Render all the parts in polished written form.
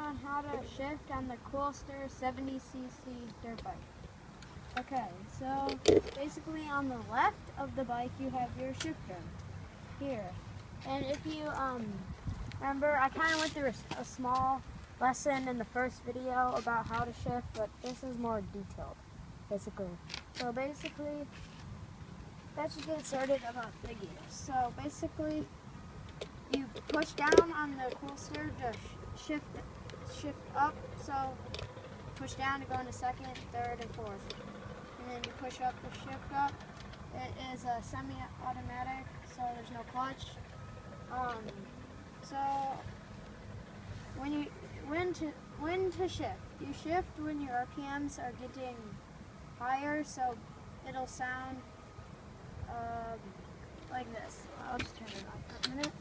on how to shift on the Coolster 70cc dirt bike. Okay, so basically on the left of the bike you have your shifter here. And if you remember, I kind of went through a small lesson in the first video about how to shift, but this is more detailed, basically. So basically, that should get started about the gears. So basically, you push down on the Coolster to shift up. So push down to go into second, third, and fourth. And then you push up to shift up. It is a semi-automatic, so there's no clutch. So when to shift? You shift when your RPMs are getting higher, so it'll sound like this. I'll just turn it off for a minute.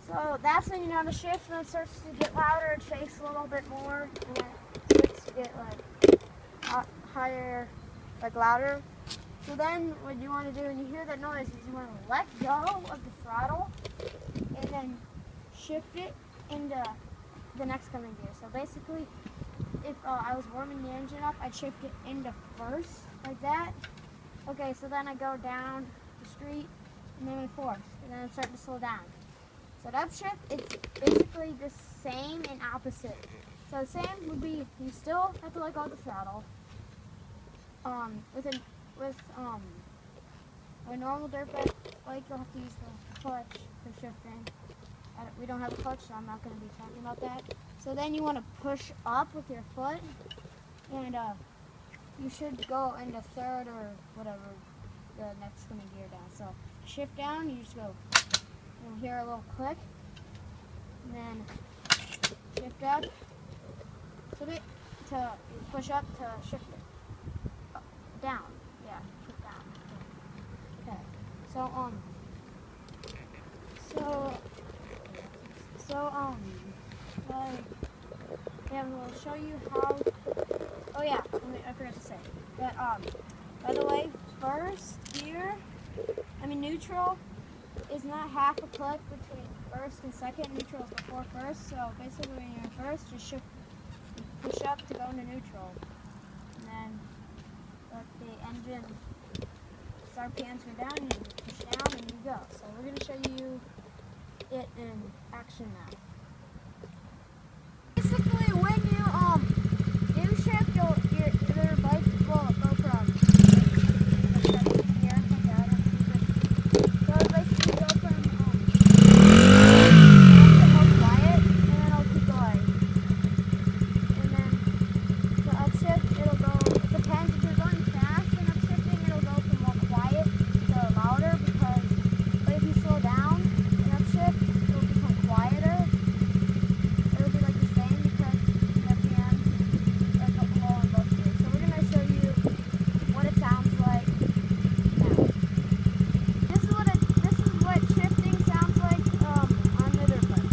So that's when you know to shift, when it starts to get louder, it shakes a little bit more, and it starts to get like higher, like louder. So then what you want to do when you hear that noise is you want to let go of the throttle and then shift it into the next coming gear. So basically, if I was warming the engine up, I'd shift it into first, like that. Okay, so then I go down the street and then in fourth, and then I start to slow down. So the upshift, it's basically the same and opposite. So the same would be, you still have to let go of the throttle. With a normal dirt bike, you'll have to use the clutch for shifting. We don't have a clutch, so I'm not going to be talking about that. So then you want to push up with your foot, and you should go into third or whatever the next coming gear down. So shift down, you just go. You'll hear a little click, and then shift up, to push up to shift it down. Yeah, shift down. Okay. Yeah, we'll show you how. Oh yeah, I forgot to say that. By the way, first gear, neutral is not half a click between first and second. Neutral is before first. So basically, when you're in first, just push up to go into neutral, and then let the engine RPMs go down, and you push down, and you go. So we're going to show you it in action now. Basically, when you do shift, your bike will go from here. So basically, go from more quiet, and then it'll keep going. And then the upshift, it'll go. It depends if you're going fast and upshifting, it'll go from more quiet to louder. But if you slow down and upshift, it'll become quieter. It'll be like the same because the RPMs are low on both gears. So we're going to show you what it sounds like now. This is what shifting sounds like on the dirt bike.